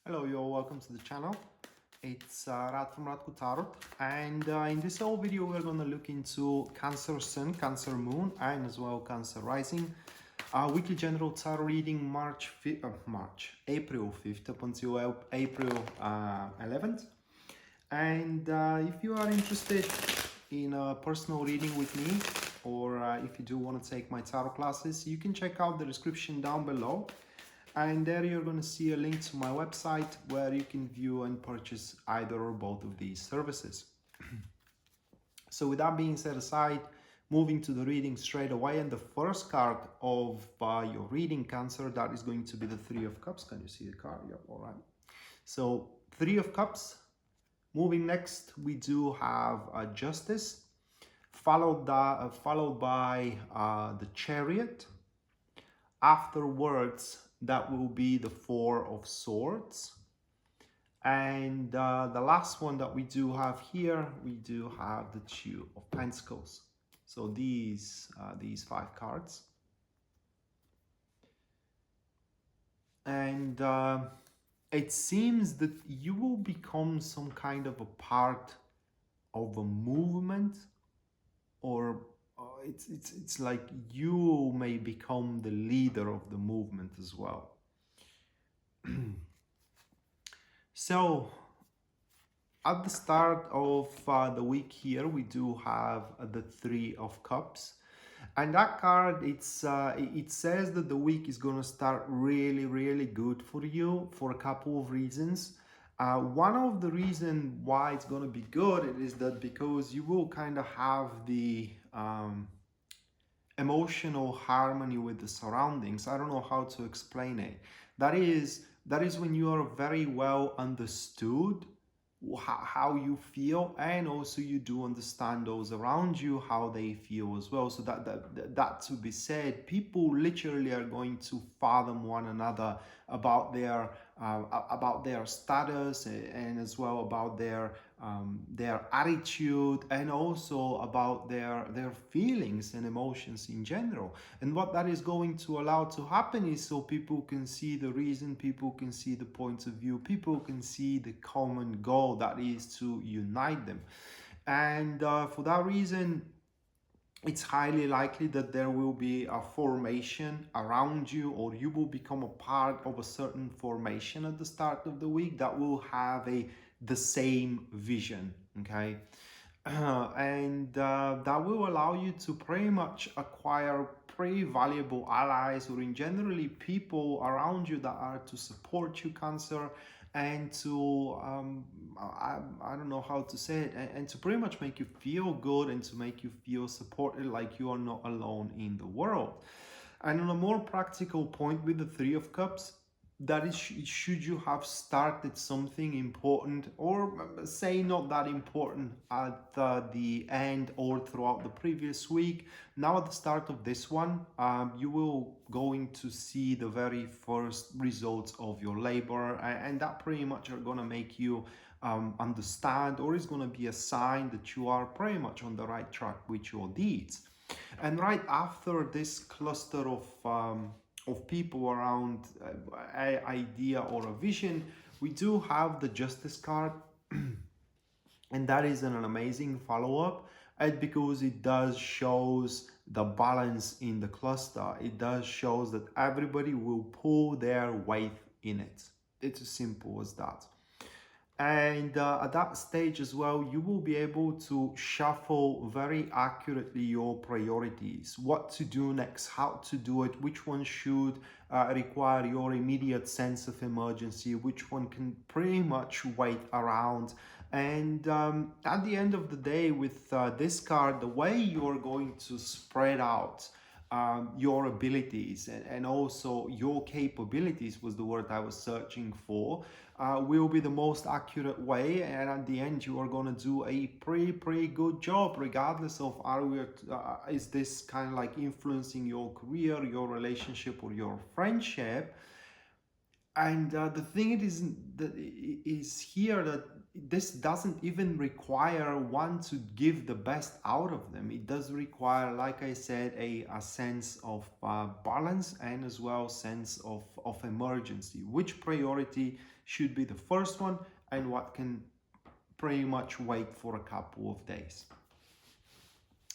Hello, you're welcome to the channel. It's Rad from Radko Tarot, and in this whole video we're going to look into Cancer Sun, Cancer Moon, and as well Cancer Rising. Weekly general tarot reading April 5th up until April 11th. And if you are interested in a personal reading with me, or if you do want to take my tarot classes, you can check out the description down below. And there you're going to see a link to my website where you can view and purchase either or both of these services. So with that being set aside, moving to the reading straight away, and the first card of your reading, Cancer, that is going to be the Three of Cups. Can you see the card? Yeah, all right. So Three of Cups. Moving next, we do have Justice, followed by the Chariot. Afterwards, that will be the Four of Swords. And the last one that we do have here, we do have the Two of Pentacles. So these five cards. And it seems that you will become some kind of a part of a movement, or it's like you may become the leader of the movement as well. So at the start of the week here, we do have the Three of Cups, and that card, it says that the week is going to start really good for you for a couple of reasons. One of the reasons why it's going to be good is that because you will kind of have the emotional harmony with the surroundings. I don't know how to explain it. That is when you are very well understood how you feel, and also you do understand those around you how they feel as well. So that to be said, people literally are going to fathom one another about their status, and as well about their attitude, and also about their feelings and emotions in general. And what that is going to allow to happen is so people can see the reason, people can see the points of view, people can see the common goal that is to unite them. And for that reason, it's highly likely that there will be a formation around you, or you will become a part of a certain formation at the start of the week that will have the same vision, okay? And that will allow you to pretty much acquire pretty valuable allies, or in generally people around you that are to support you, Cancer, and to I don't know how to say it, and to pretty much make you feel good and to make you feel supported, like you are not alone in the world. And on a more practical point with the Three of Cups, that is, should you have started something important, or say not that important, at the end or throughout the previous week, now at the start of this one, you will going to see the very first results of your labor, and that pretty much are going to make you understand, or is going to be a sign that you are pretty much on the right track with your deeds. And right after this cluster of people around an idea or a vision, we do have the Justice card. And that is an amazing follow-up, because it does shows the balance in the cluster. It does shows that everybody will pull their weight in it. It's as simple as that. And at that stage as well, you will be able to shuffle very accurately your priorities, what to do next, how to do it, which one should require your immediate sense of emergency, which one can pretty much wait around. And at the end of the day, with this card, the way you're going to spread out your abilities and also your capabilities was the word I was searching for, will be the most accurate way, and at the end you are going to do a pretty good job, regardless of is this kind of like influencing your career, your relationship, or your friendship. And the thing is here that this doesn't even require one to give the best out of them. It does require, like I said, a sense of balance, and as well sense of emergency. Which priority should be the first one, and what can pretty much wait for a couple of days.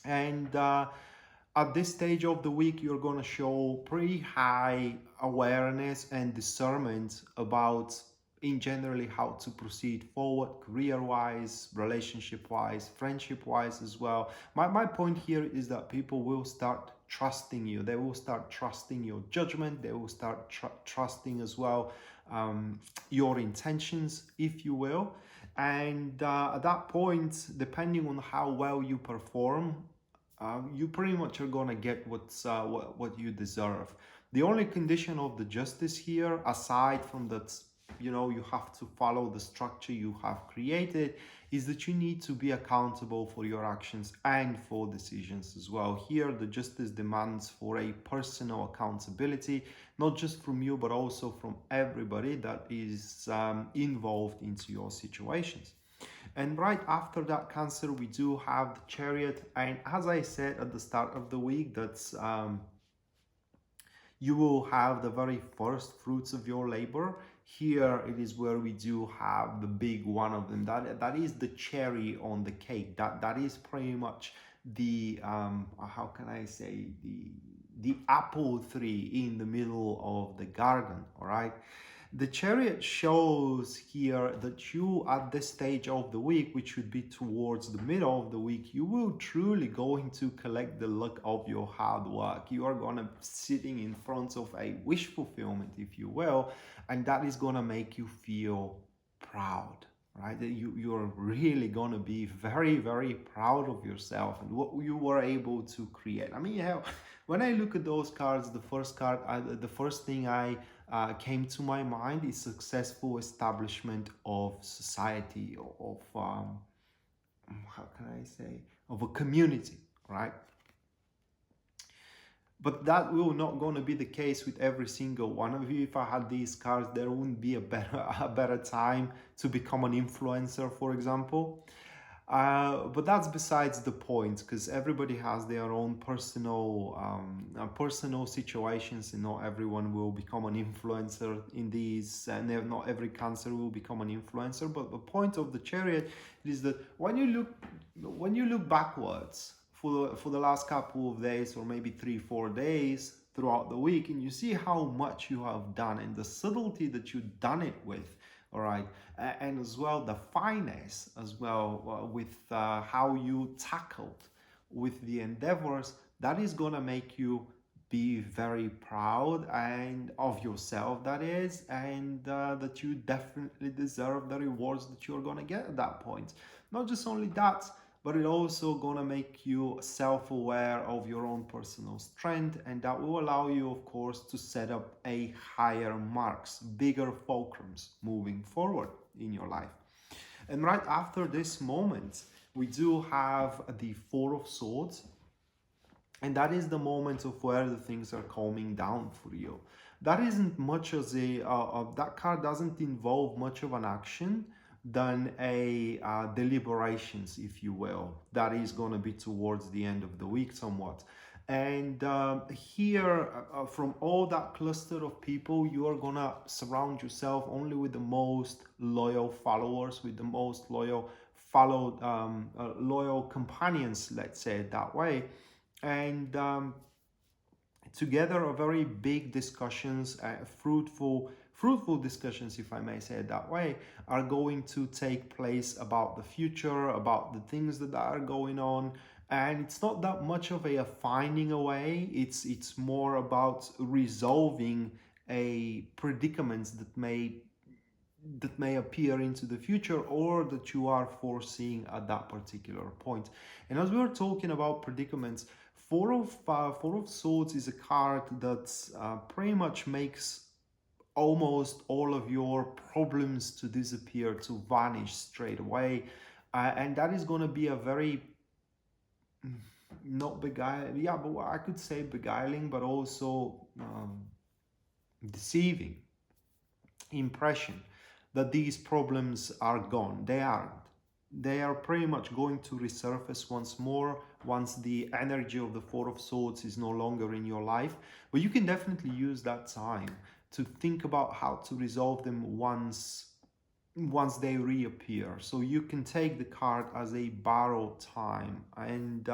And at this stage of the week, you're going to show pretty high awareness and discernment about, in generally, how to proceed forward, career-wise, relationship-wise, friendship-wise as well. My point here is that people will start trusting you. They will start trusting your judgment. They will start trusting as well your intentions, if you will. And at that point, depending on how well you perform, you pretty much are gonna get what you deserve. The only condition of the justice here, aside from that, you have to follow the structure you have created, is that you need to be accountable for your actions and for decisions as well. Here, the justice demands for a personal accountability, not just from you, but also from everybody that is involved into your situations. And right after that Cancer, we do have the Chariot. And as I said at the start of the week, that's you will have the very first fruits of your labor. Here it is where we do have the big one of them. That is the cherry on the cake. That is pretty much the how can I say, the apple tree in the middle of the garden. All right. The Chariot shows here that you, at this stage of the week, which should be towards the middle of the week, you will truly going to collect the luck of your hard work. You are going to be sitting in front of a wish fulfillment, if you will, and that is going to make you feel proud, right? You're really going to be very, very proud of yourself and what you were able to create. I mean, when I look at those cards, the first thing I came to my mind is successful establishment of society, of how can I say, of a community, right? But that will not going to be the case with every single one of you. If I had these cards, there wouldn't be a better time to become an influencer, for example. But that's besides the point, because everybody has their own personal situations, and not everyone will become an influencer in these, and not every Cancer will become an influencer. But the point of the Chariot is that when you look backwards for the last couple of days, or maybe 3-4 days throughout the week, and you see how much you have done and the subtlety that you've done it with. All right, and as well the finesse as well with how you tackled with the endeavors, that is gonna make you be very proud and of yourself, that is, and that you definitely deserve the rewards that you're gonna get at that point. Not just only that, but it also gonna make you self-aware of your own personal strength, and that will allow you, of course, to set up a higher marks, bigger fulcrums moving forward in your life. And right after this moment, we do have the Four of Swords, and that is the moment of where the things are calming down for you. That isn't much as that card doesn't involve much of an action than a deliberations, if you will. That is going to be towards the end of the week somewhat. And here, from all that cluster of people, you are going to surround yourself only with the most loyal followers, with the most loyal loyal companions, let's say it that way. And together, a very big discussions, fruitful discussions, if I may say it that way, are going to take place about the future, about the things that are going on. And it's not that much of a finding a way, it's more about resolving a predicament that may appear into the future, or that you are foreseeing at that particular point. And as we were talking about predicaments, Four of Swords is a card that pretty much makes almost all of your problems to disappear, to vanish straight away. And that is going to be a very, not beguiling, yeah, but I could say beguiling, but also deceiving impression that these problems are gone. They aren't. They are pretty much going to resurface once more once the energy of the Four of Swords is no longer in your life. But you can definitely use that time to think about how to resolve them once they reappear. So you can take the card as a borrowed time. And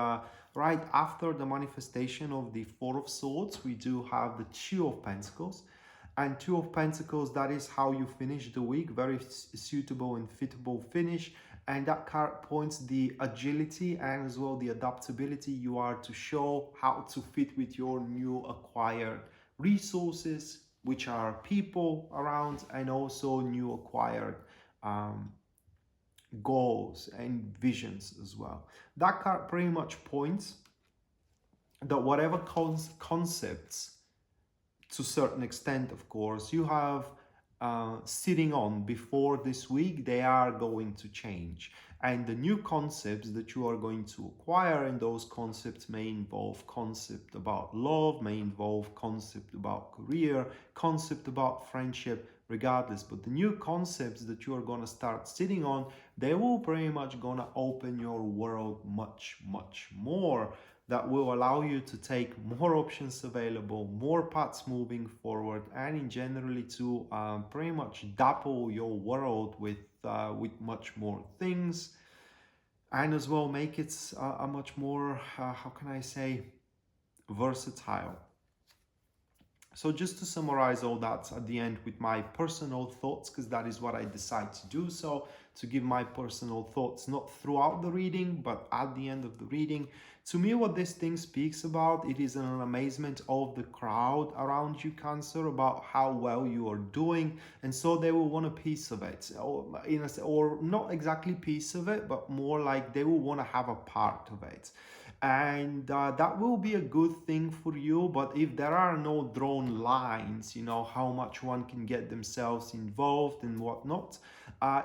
right after the manifestation of the Four of Swords, we do have the Two of Pentacles. And Two of Pentacles, that is how you finish the week. Very suitable and fitable finish. And that card points the agility and as well the adaptability you are to show how to fit with your new acquired resources, which are people around, and also new acquired um, goals and visions as well. That card pretty much points that whatever concepts, to a certain extent, of course, you have sitting on before this week, they are going to change. And the new concepts that you are going to acquire, and those concepts may involve concept about love, may involve concept about career, concept about friendship, regardless. But the new concepts that you are going to start sitting on, they will pretty much going to open your world much, much more. That will allow you to take more options available, more paths moving forward, and in generally to pretty much double your world with much more things, and as well make it a much more how can I say, versatile. So just to summarize all that at the end with my personal thoughts, because that is what I decide to do, so to give my personal thoughts not throughout the reading but at the end of the reading. To me, what this thing speaks about, it is an amazement of the crowd around you, Cancer, about how well you are doing, and so they will want a piece of it, or not exactly piece of it, but more like they will want to have a part of it. And that will be a good thing for you. But if there are no drawn lines, you know, how much one can get themselves involved and whatnot,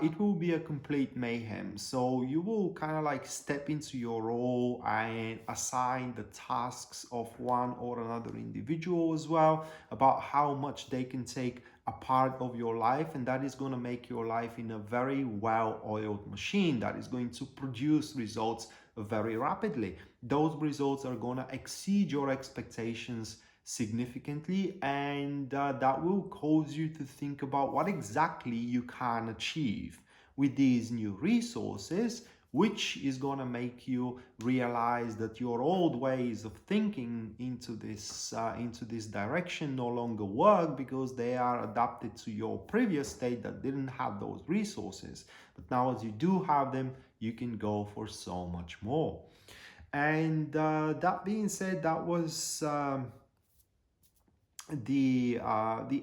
it will be a complete mayhem. So you will kind of like step into your role and assign the tasks of one or another individual as well, about how much they can take a part of your life, and that is going to make your life in a very well-oiled machine that is going to produce results very rapidly. Those results are going to exceed your expectations significantly, and that will cause you to think about what exactly you can achieve with these new resources, which is going to make you realize that your old ways of thinking into this direction no longer work, because they are adapted to your previous state that didn't have those resources. But now, as you do have them, you can go for so much more. And that being said, that was the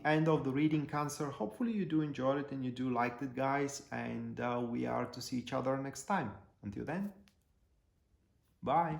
end of the reading, Cancer. Hopefully you do enjoy it and you do like it, guys, and we are to see each other next time. Until then, bye.